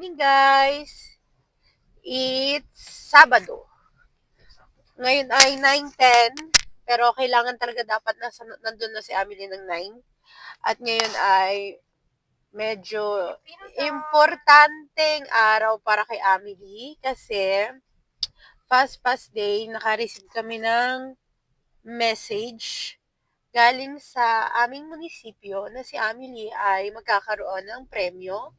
morning, guys. It's Sabado. Ngayon ay 9:10, pero kailangan talaga dapat nandun na si Amelie ng 9. At ngayon ay medyo importanteng araw para kay Amelie kasi fast day, naka-receive kami ng message galing sa aming munisipyo na si Amelie ay magkakaroon ng premyo.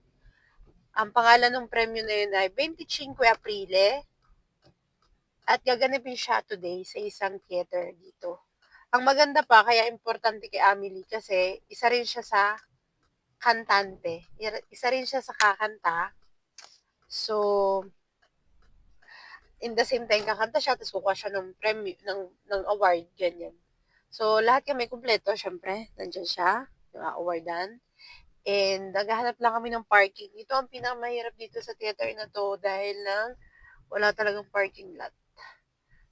Ang pangalan ng premyo na yun ay 25 Aprile at gaganapin siya today sa isang theater dito. Ang maganda pa, kaya importante kay Amelie kasi isa rin siya sa kantante. Isa rin siya sa kakanta. So, in the same time, kakanta siya, tapos kukuha siya ng premyo, ng award, ganyan. So, lahat kami kumpleto, syempre, nandyan siya, yung awardan. And naghahanap lang kami ng parking. Ito ang pinakamahirap dito sa theater na to dahil lang wala talagang parking lot.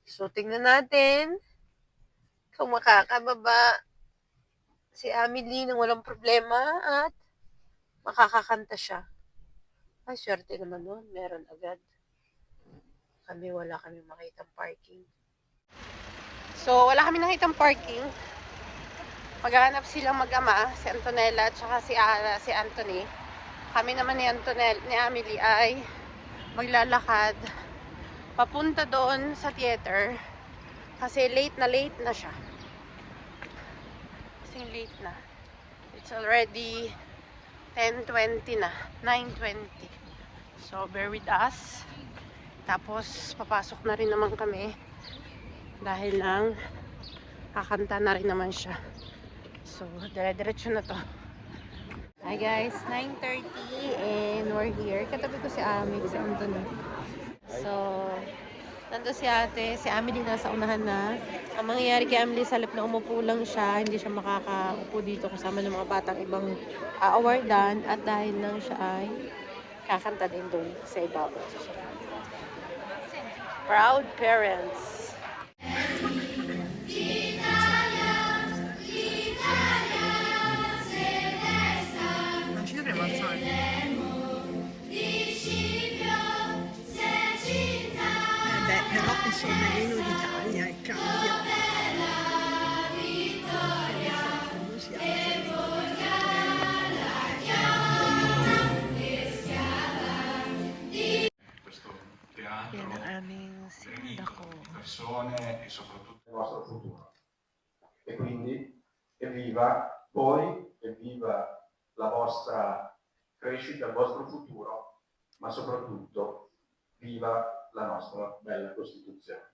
So, tingnan natin kung makakababa si Amelie nang walang problema at makakakanta siya. Ay, swerte naman nun. Meron agad. Wala kami makitang parking. So, wala kami nakitang parking. Maghahanap silang mag-ama, si Antonella at saka si Anthony. Kami naman ni Amelie ay maglalakad papunta doon sa theater kasi late na siya. Kasi late na. It's already 10:20 na. 9:20. So, bear with us. Tapos, papasok na rin naman kami dahil lang kakanta na rin naman siya. So, dire-diretso na to. Hi guys, 9:30 and we're here. Katabi ko si Ami, si Anthony. So, nandun si ate, si Amelie nasa unahan na. Ang mangyayari kay Amelie, sa halip na umupo lang siya, hindi siya makakaupo dito kasama ng mga batang ibang awardan at dahil lang siya ay kakanta din doon sa ibabaw. Proud parents. Però il sovrano d'Italia è cambia. Questo teatro persone e soprattutto il vostro futuro. E quindi evviva voi, evviva la vostra crescita, il vostro futuro, ma soprattutto viva la nostra bella Costituzione.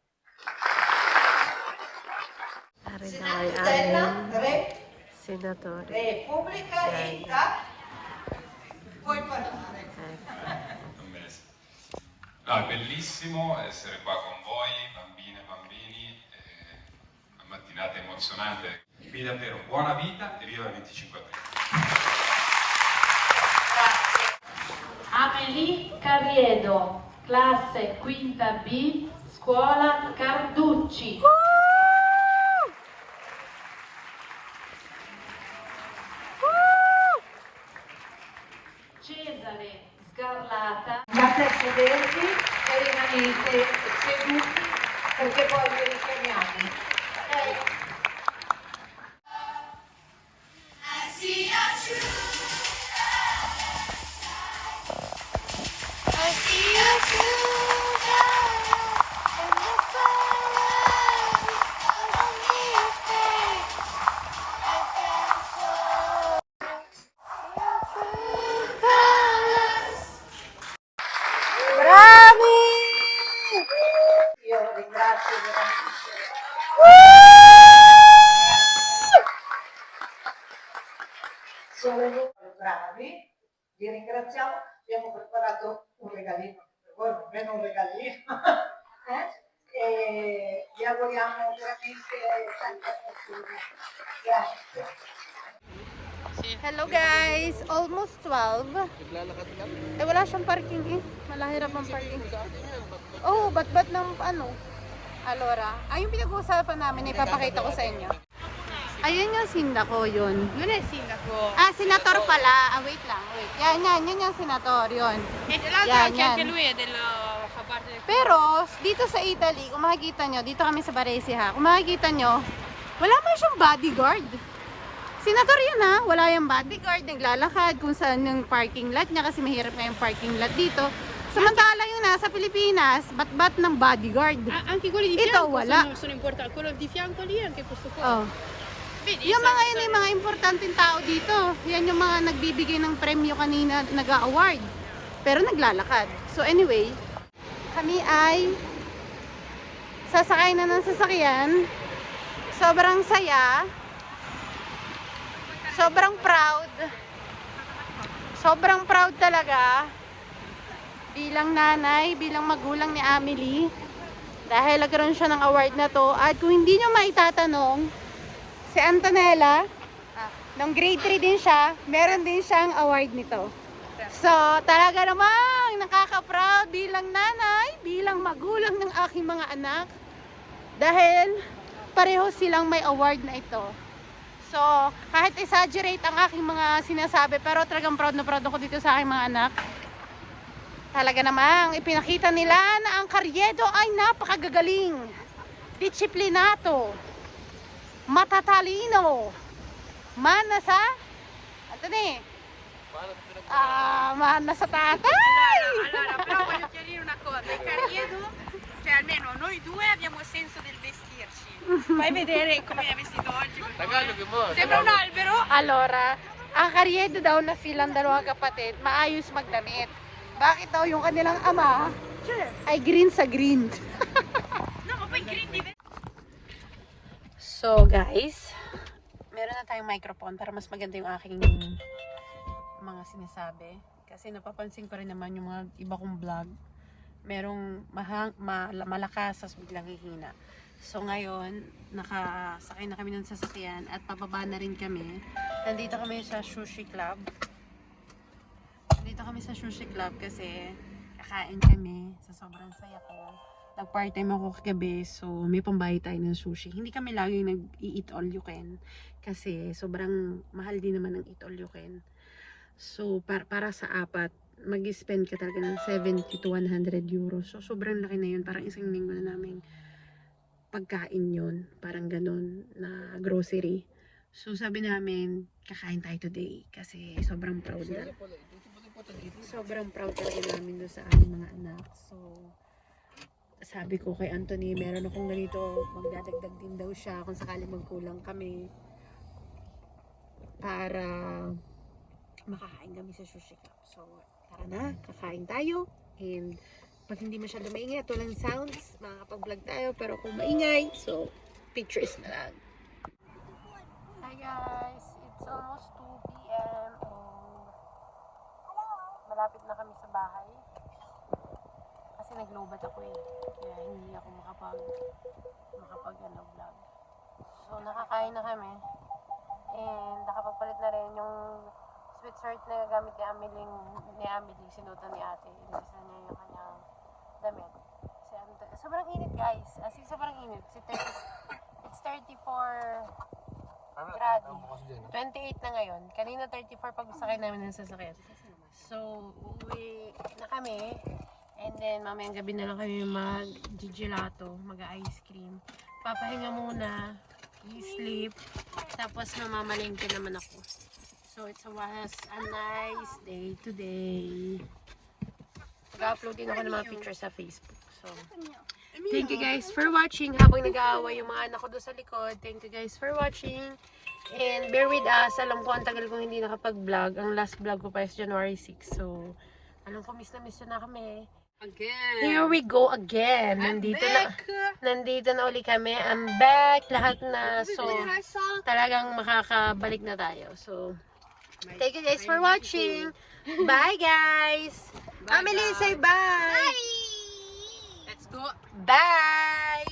Senatore. Repubblica Unita. Puoi parlare. No, è bellissimo essere qua con voi, bambine e bambini, una mattinata emozionante. Quindi davvero buona vita e viva il 25 aprile. Amelie Carriedo, classe quinta B, scuola Carducci. Cesare Sgarlata. Andate a sedervi e rimanete seduti perché poi vi richiamiamo. Ok? Marami! Io ringrazio veramente. Siamo bravi, vi ringraziamo, abbiamo preparato un regalino per voi, almeno un regalino. E vi auguriamo veramente tanta fortuna. Grazie. Hello guys! Almost 12. Eh, wala siyang parking eh. Malahirap ang parking. Oh, bat-bat ng ano? Alora. Yung pinag-uusapan namin, ipapakita ko sa inyo. Ayun yung sindaco, yun. Non è il sindaco. Ah, senator pala. Ah, wait lang, wait. Yan yung senator, yun. E tra l'altro Yan, anche, yan. anche lui è fa parte del... Pero, dito sa Italy, kung makikita nyo, dito kami sa Varese ha, kung makikita nyo, wala man siyang bodyguard. Senator yun ha, wala yung bodyguard, naglalakad kung saan yung parking lot niya kasi mahirap nga yung parking lot dito. Samantala yung nasa Pilipinas, bat-bat ng bodyguard. Anche quelli di Ito, fianco wala. sono importanti. Quello di fianco lì anche questo qua. Oh. Vedi? Yung mga yun yung mga importanteng tao dito. Yan yung mga nagbibigay ng premyo kanina, nag-award. Pero naglalakad. So anyway, kami ay sasakay na ng sasakyan. Sobrang saya. Sobrang proud. Sobrang proud talaga. Bilang nanay, bilang magulang ni Amelie. Dahil nagkaroon siya ng award na to. At kung hindi nyo maitatanong, si Antonella, nung grade 3 din siya, meron din siyang award nito. So, talaga namang nakaka-proud bilang nanay, bilang magulang ng aking mga anak. Dahil pareho silang may award na ito. So, kahit exaggerate ang aking mga sinasabi, pero talagang proud na proud ako dito sa aking mga anak. Talaga namang ipinakita nila na ang Carriedo ay napakagagaling, disiplinato, matatalino, mana sa mana sa tatay. Allora, però voglio chiarire una cosa. Il Carriedo, cioè almeno noi due abbiamo senso del vestirci. Fai vedere come è vestito oggi. Sembra un albero. Allora, ang Carriedo daw na silang dalawang kapatid, maayos magdamit. Bakit daw yung kanilang ama ay green sa green? No, ma poi green di... So guys, meron na tayong microphone para mas maganda yung aking mga sinasabi. Kasi napapansin ko rin naman yung mga iba kong vlog. Merong malakas, tas biglang hihina. So ngayon, nakasakay na kami ng sasakyan at pababa na rin kami. Nandito kami sa Sushi Club. Nandito kami sa Sushi Club kasi kakain kami sa sobrang saya ko. Nag-part-time ako kagabi, so may pambayad tayo ng sushi. Hindi kami laging nag-eat all you can kasi sobrang mahal din naman ng eat all you can. So, para sa apat, mag-spend ka talaga ng 70 to 100 euros. So, sobrang laki na yun. Parang isang linggo na namin pagkain yun. Parang ganun na grocery. So, sabi namin, kakain tayo today kasi sobrang proud na. Sobrang proud talaga namin doon sa aming mga anak. So, sabi ko kay Anthony, meron akong ganito, magdadagdag din daw siya kung sakaling magkulang kami para makakain kami sa Sushi Club. So, tara na, kakain tayo. And pag hindi masyado maingay, walang sounds, makakapag-vlog tayo. Pero kung maingay, so, pictures na lang. Hi guys, it's almost 2 p.m. and malapit na kami sa bahay. Kasi naglobat ako eh. Kaya hindi ako makapag vlog. So, nakakain na kami. And nakapagpalit na rin yung sweatshirt na gamit ni Amelie, sinutan ni ate. Inis na niya yung kanyang damit. Kasi sobrang init guys. As in, sobrang init. It's 34 grado. 28 na ngayon. Kanina 34 pag sakay namin ng sasakyan. So, uuwi na kami. And then, mamayang gabi na lang kami mag-gelato, mag-ice cream. Papahinga muna, i-sleep, tapos mamamalengke naman ako. So, it was a nice day today. Mag-upload din ako ng mga pictures sa Facebook. So, thank you guys for watching. Habang nag-aaway yung mga anak ko doon sa likod, thank you guys for watching. And bear with us. Alam ko, ang tagal kong hindi nakapag-vlog. Ang last vlog ko pa is January 6. So, alam ko, miss na kami. Again. Here we go again. Nandito na uli kami. I'm back. Lahat na. So, talagang makakabalik na tayo. So, thank you guys for watching. Bye, guys. Amelie, say bye. Let's go. Bye.